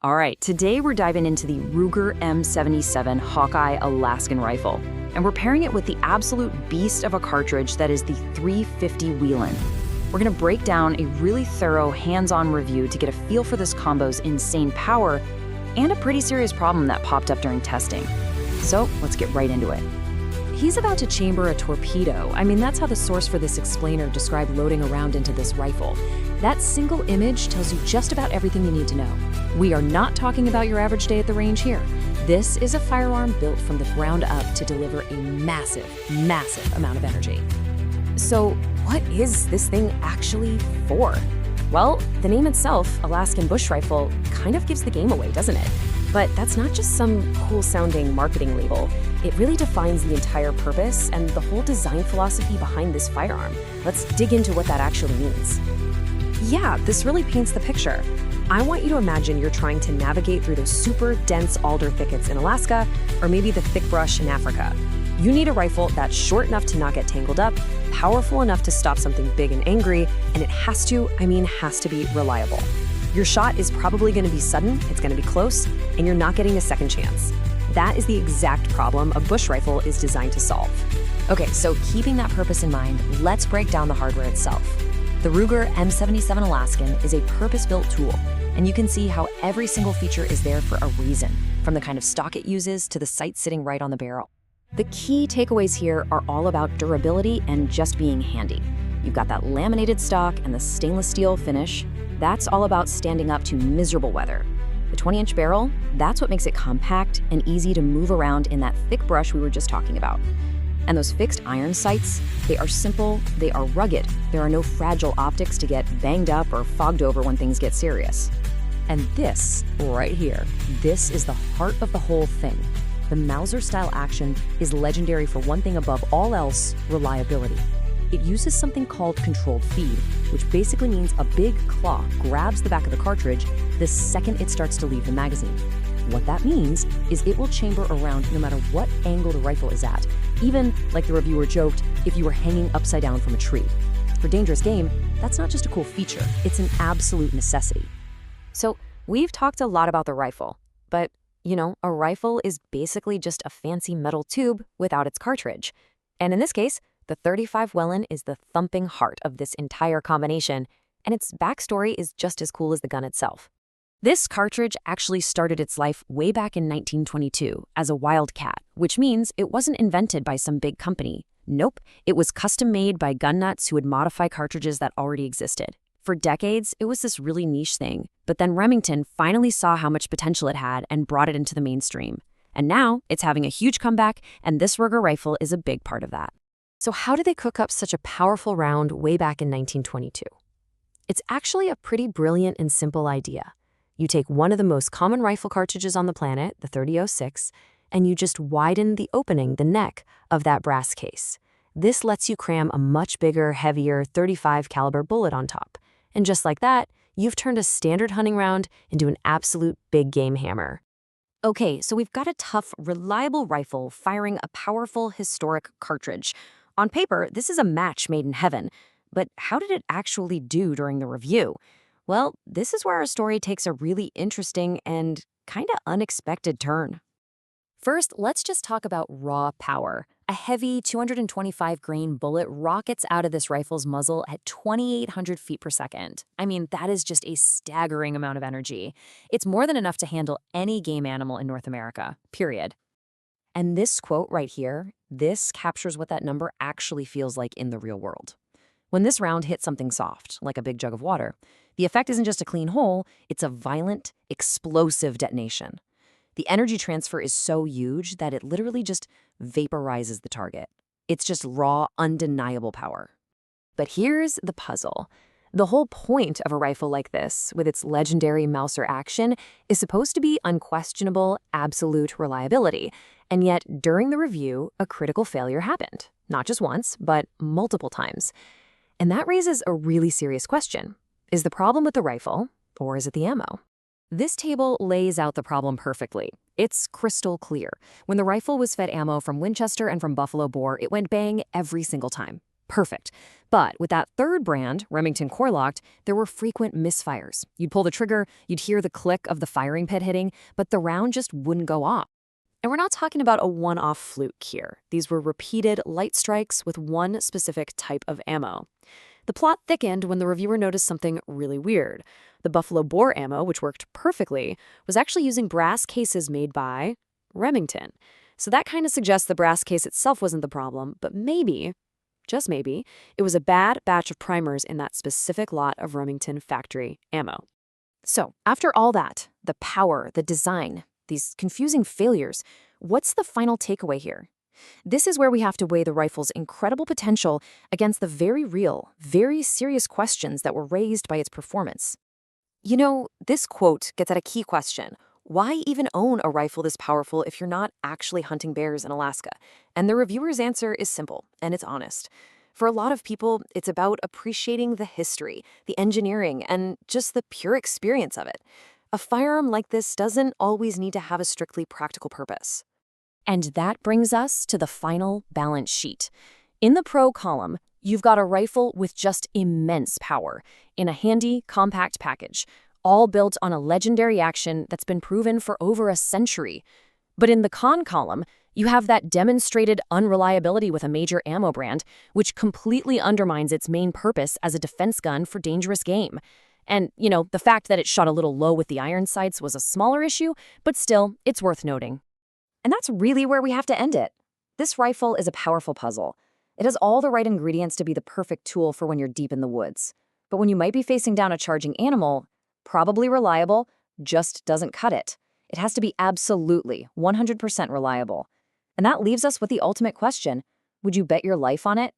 All right, today we're diving into the Ruger M77 Hawkeye Alaskan rifle, and we're pairing it with the absolute beast of a cartridge that is the 350 Whelen. We're gonna break down a really thorough hands-on review to get a feel for this combo's insane power and a pretty serious problem that popped up during testing. So let's get right into it. He's about to chamber a torpedo. I mean, that's how the source for this explainer described loading around into this rifle. That single image tells you just about everything you need to know. We are not talking about your average day at the range here. This is a firearm built from the ground up to deliver a massive, massive amount of energy. So what is this thing actually for? Well, the name itself, Alaskan Bush Rifle, kind of gives the game away, doesn't it? But that's not just some cool-sounding marketing label. It really defines the entire purpose and the whole design philosophy behind this firearm. Let's dig into what that actually means. Yeah, this really paints the picture. I want you to imagine you're trying to navigate through those super dense alder thickets in Alaska, or maybe the thick brush in Africa. You need a rifle that's short enough to not get tangled up, powerful enough to stop something big and angry, and it has to be reliable. Your shot is probably going to be sudden, it's going to be close, and you're not getting a second chance. That is the exact problem a bush rifle is designed to solve. Okay, so keeping that purpose in mind, let's break down the hardware itself. The Ruger M77 Alaskan is a purpose-built tool, and you can see how every single feature is there for a reason, from the kind of stock it uses to the sight sitting right on the barrel. The key takeaways here are all about durability and just being handy. You've got that laminated stock and the stainless steel finish. That's all about standing up to miserable weather. The 20-inch barrel, that's what makes it compact and easy to move around in that thick brush we were just talking about. And those fixed iron sights, they are simple, they are rugged. There are no fragile optics to get banged up or fogged over when things get serious. And this, right here, this is the heart of the whole thing. The Mauser-style action is legendary for one thing above all else: reliability. It uses something called controlled feed, which basically means a big claw grabs the back of the cartridge the second it starts to leave the magazine. What that means is it will chamber around no matter what angle the rifle is at, even, like the reviewer joked, if you were hanging upside down from a tree. For dangerous game, that's not just a cool feature, it's an absolute necessity. So we've talked a lot about the rifle, but a rifle is basically just a fancy metal tube without its cartridge. And in this case, the .35 Whelen is the thumping heart of this entire combination, and its backstory is just as cool as the gun itself. This cartridge actually started its life way back in 1922 as a wildcat, which means it wasn't invented by some big company. Nope, it was custom made by gun nuts who would modify cartridges that already existed. For decades, it was this really niche thing, but then Remington finally saw how much potential it had and brought it into the mainstream. And now, it's having a huge comeback, and this Ruger rifle is a big part of that. So how did they cook up such a powerful round way back in 1922? It's actually a pretty brilliant and simple idea. You take one of the most common rifle cartridges on the planet, the .30-06, and you just widen the opening, the neck, of that brass case. This lets you cram a much bigger, heavier .35 caliber bullet on top. And just like that, you've turned a standard hunting round into an absolute big game hammer. Okay, so we've got a tough, reliable rifle firing a powerful, historic cartridge. On paper, this is a match made in heaven. But how did it actually do during the review? Well, this is where our story takes a really interesting and kind of unexpected turn. First, let's just talk about raw power. A heavy 225-grain bullet rockets out of this rifle's muzzle at 2,800 feet per second. I mean, that is just a staggering amount of energy. It's more than enough to handle any game animal in North America, period. And this quote right here, this captures what that number actually feels like in the real world. When this round hits something soft, like a big jug of water, the effect isn't just a clean hole, it's a violent, explosive detonation. The energy transfer is so huge that it literally just vaporizes the target. It's just raw, undeniable power. But here's the puzzle. The whole point of a rifle like this, with its legendary Mauser action, is supposed to be unquestionable, absolute reliability. And yet, during the review, a critical failure happened. Not just once, but multiple times. And that raises a really serious question. Is the problem with the rifle, or is it the ammo? This table lays out the problem perfectly. It's crystal clear. When the rifle was fed ammo from Winchester and from Buffalo Bore, it went bang every single time. Perfect. But with that third brand, Remington Core-Locked, there were frequent misfires. You'd pull the trigger, you'd hear the click of the firing pin hitting, but the round just wouldn't go off. And we're not talking about a one-off fluke here. These were repeated light strikes with one specific type of ammo. The plot thickened when the reviewer noticed something really weird. The Buffalo Bore ammo, which worked perfectly, was actually using brass cases made by Remington. So that kind of suggests the brass case itself wasn't the problem, but maybe, just maybe, it was a bad batch of primers in that specific lot of Remington factory ammo. So, after all that, the power, the design, these confusing failures, what's the final takeaway here? This is where we have to weigh the rifle's incredible potential against the very real, very serious questions that were raised by its performance. You know, this quote gets at a key question. Why even own a rifle this powerful if you're not actually hunting bears in Alaska? And the reviewer's answer is simple, and it's honest. For a lot of people, it's about appreciating the history, the engineering, and just the pure experience of it. A firearm like this doesn't always need to have a strictly practical purpose. And that brings us to the final balance sheet. In the pro column, you've got a rifle with just immense power in a handy, compact package, all built on a legendary action that's been proven for over a century. But in the con column, you have that demonstrated unreliability with a major ammo brand, which completely undermines its main purpose as a defense gun for dangerous game. And, the fact that it shot a little low with the iron sights was a smaller issue, but still, it's worth noting. And that's really where we have to end it. This rifle is a powerful puzzle. It has all the right ingredients to be the perfect tool for when you're deep in the woods. But when you might be facing down a charging animal, probably reliable, just doesn't cut it. It has to be absolutely 100% reliable. And that leaves us with the ultimate question. Would you bet your life on it?